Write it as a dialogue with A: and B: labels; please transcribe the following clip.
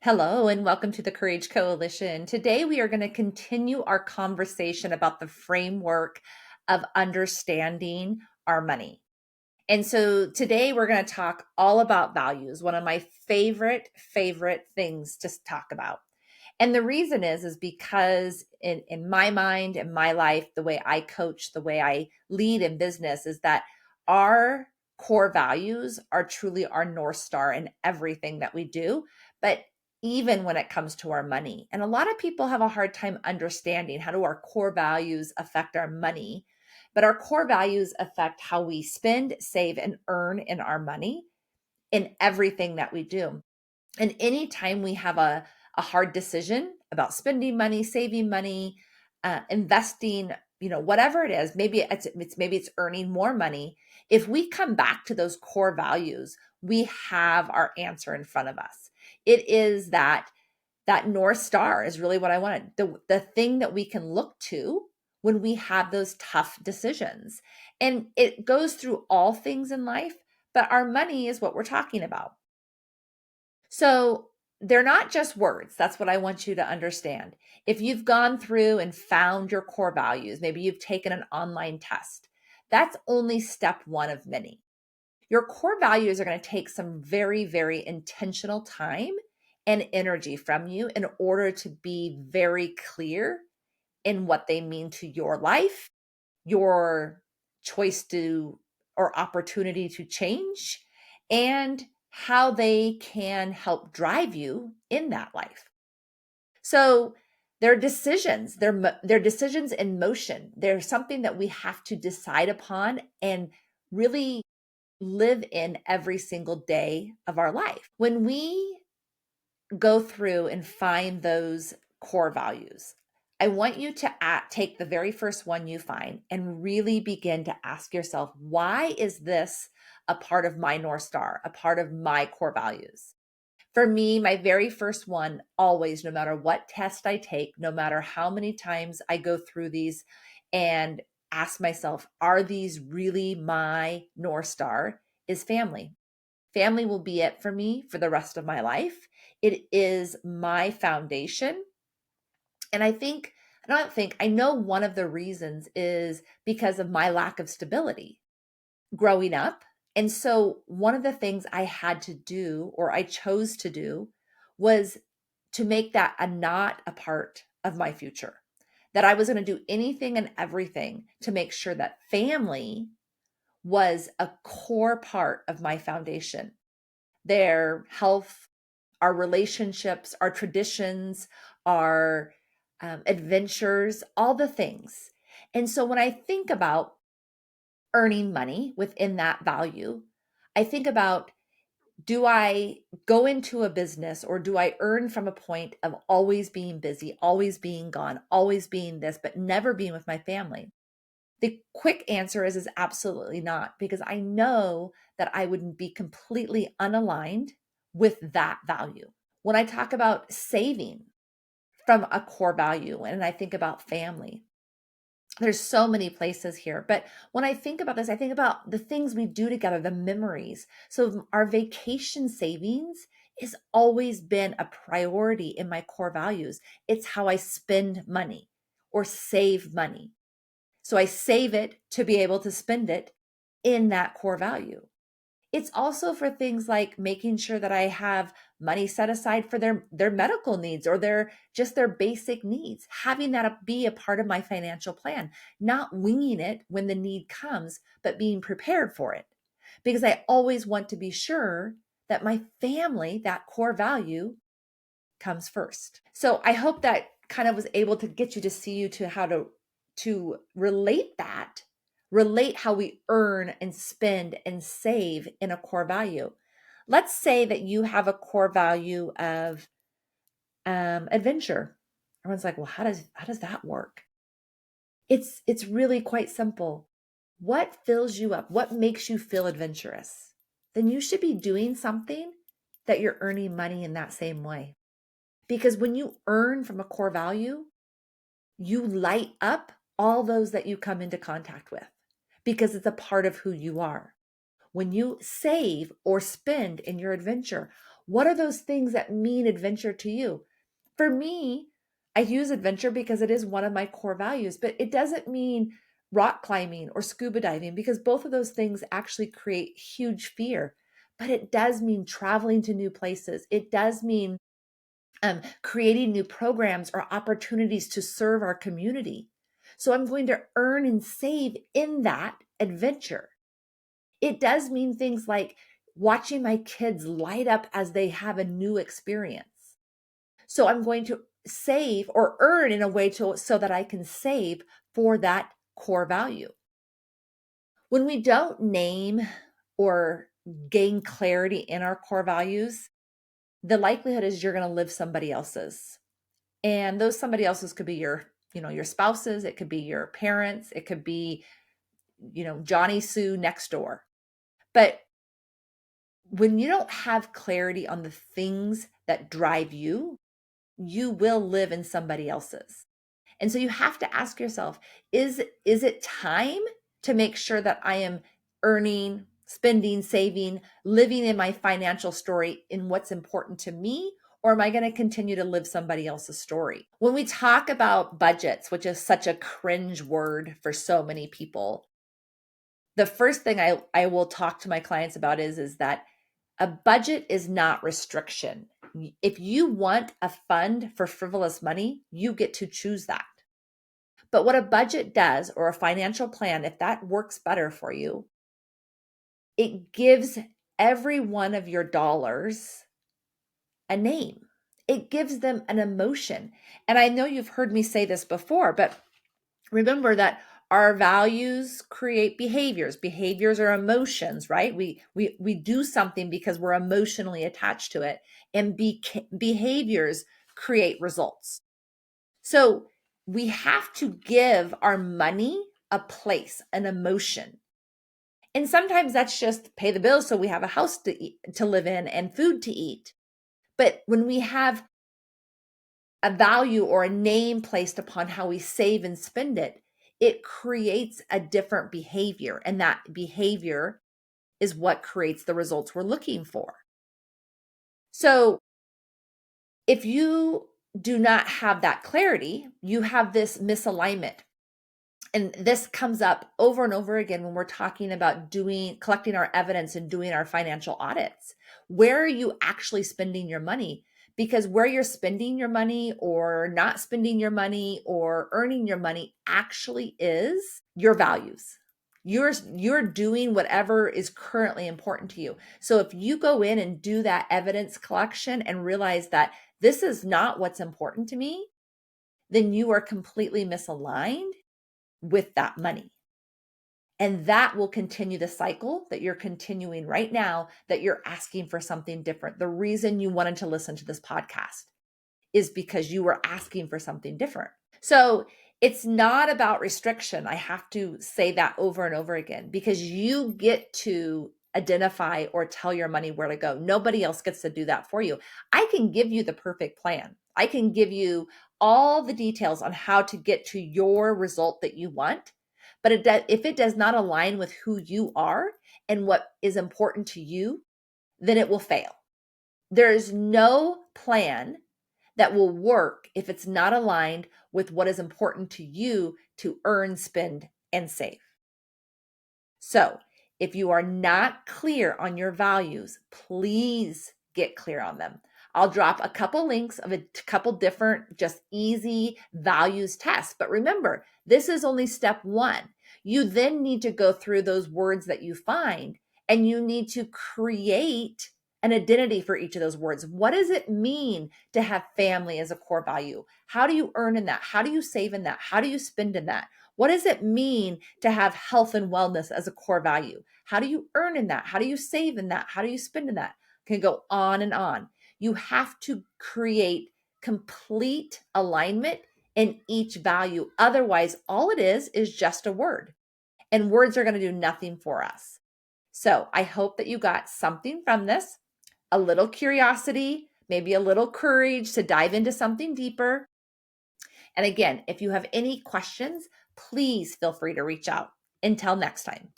A: Hello, and welcome to the Courage Coalition. Today, we are going to continue our conversation about the framework of understanding our money. And so today, we're going to talk all about values, one of my favorite things to talk about. And the reason is because in my mind, in my life, the way I coach, the way I lead in business is that our core values are truly our North Star in everything that we do. But even when it comes to our money, and a lot of people have a hard time understanding how do our core values affect our money. But our core values affect how we spend, save, and earn in our money in everything that we do. And anytime we have a hard decision about spending money, saving money, investing, whatever it is, maybe it's earning more money. If we come back to those core values, we have our answer in front of us. It is that North Star is really what I wanted. The thing that we can look to when we have those tough decisions. And it goes through all things in life, but our money is what we're talking about. So they're not just words. That's what I want you to understand. If you've gone through and found your core values, maybe you've taken an online test, that's only step one of many. Your core values are going to take some very intentional time and energy from you in order to be very clear in what they mean to your life, your choice to or opportunity to change, and how they can help drive you in that life. So they're decisions, they're decisions in motion. They're something that we have to decide upon and really live in every single day of our life. When we go through and find those core values, I want you to take the very first one you find and really begin to ask yourself, why is this a part of my North Star, a part of my core values? For me, my very first one, always, no matter what test I take, no matter how many times I go through these and ask myself, are these really my North Star? Is family. Family will be it for me for the rest of my life. It is my foundation. And I know one of the reasons is because of my lack of stability growing up. And so one of the things I had to do, or I chose to do, was to make that not a part of my future. That I was going to do anything and everything to make sure that family was a core part of my foundation. Their health, our relationships, our traditions, our adventures, all the things. And so when I think about earning money within that value, I think about, do I go into a business or do I earn from a point of always being busy, always being gone, always being this, but never being with my family? The quick answer is absolutely not, because I know that I would be completely unaligned with that value. When I talk about saving from a core value and I think about family, there's so many places here. But when I think about this, I think about the things we do together, the memories. So our vacation savings has always been a priority in my core values. It's how I spend money or save money. So I save it to be able to spend it in that core value. It's also for things like making sure that I have money set aside for their medical needs or their basic needs, having that be a part of my financial plan, not winging it when the need comes, but being prepared for it. Because I always want to be sure that my family, that core value, comes first. So I hope that kind of was able to get you to see you to how to relate how we earn and spend and save in a core value. Let's say that you have a core value of adventure. Everyone's like, well, how does that work? It's really quite simple. What fills you up? What makes you feel adventurous? Then you should be doing something that you're earning money in that same way. Because when you earn from a core value, you light up all those that you come into contact with because it's a part of who you are. When you save or spend in your adventure, What are those things that mean adventure to you? For me, I use adventure because it is one of my core values, but it doesn't mean rock climbing or scuba diving because both of those things actually create huge fear. But it does mean traveling to new places. It does mean creating new programs or opportunities to serve our community. So I'm going to earn and save in that adventure. It does mean things like watching my kids light up as they have a new experience. So I'm going to save or earn in a way so that I can save for that core value. When we don't name or gain clarity in our core values, the likelihood is you're going to live somebody else's. And those somebody else's could be your spouses, it could be your parents, it could be, Johnny Sue next door. But when you don't have clarity on the things that drive you, you will live in somebody else's. And so you have to ask yourself, is it time to make sure that I am earning, spending, saving, living in my financial story in what's important to me? Or am I going to continue to live somebody else's story? When we talk about budgets, which is such a cringe word for so many people, the first thing I will talk to my clients about is that a budget is not restriction. If you want a fund for frivolous money, you get to choose that. But what a budget does, or a financial plan, if that works better for you, it gives every one of your dollars a name. It gives them an emotion. And I know you've heard me say this before, but remember that our values create behaviors. Behaviors are emotions, right? We do something because we're emotionally attached to it, and behaviors create results. So we have to give our money a place, an emotion. And sometimes that's just pay the bills so we have a house to live in and food to eat. But when we have a value or a name placed upon how we save and spend it, it creates a different behavior. And that behavior is what creates the results we're looking for. So if you do not have that clarity, you have this misalignment. And this comes up over and over again when we're talking about collecting our evidence and doing our financial audits. Where are you actually spending your money? Because where you're spending your money or not spending your money or earning your money actually is your values. You're doing whatever is currently important to you. So if you go in and do that evidence collection and realize that this is not what's important to me, then you are completely misaligned with that money. And that will continue the cycle that you're continuing right now, that you're asking for something different. The reason you wanted to listen to this podcast is because you were asking for something different. So it's not about restriction. I have to say that over and over again, because you get to identify or tell your money where to go. Nobody else gets to do that for you. I can give you the perfect plan. I can give you all the details on how to get to your result that you want. But if it does not align with who you are and what is important to you, then it will fail. There is no plan that will work if it's not aligned with what is important to you to earn, spend, and save. So if you are not clear on your values, please get clear on them. I'll drop a couple links of a couple different just easy values tests. But remember, this is only step one. You then need to go through those words that you find, and you need to create an identity for each of those words. What does it mean to have family as a core value? How do you earn in that? How do you save in that? How do you spend in that? What does it mean to have health and wellness as a core value? How do you earn in that? How do you save in that? How do you spend in that? Can go on and on. You have to create complete alignment in each value. Otherwise, all it is just a word, and words are going to do nothing for us. So I hope that you got something from this, a little curiosity, maybe a little courage to dive into something deeper. And again, if you have any questions, please feel free to reach out. Until next time.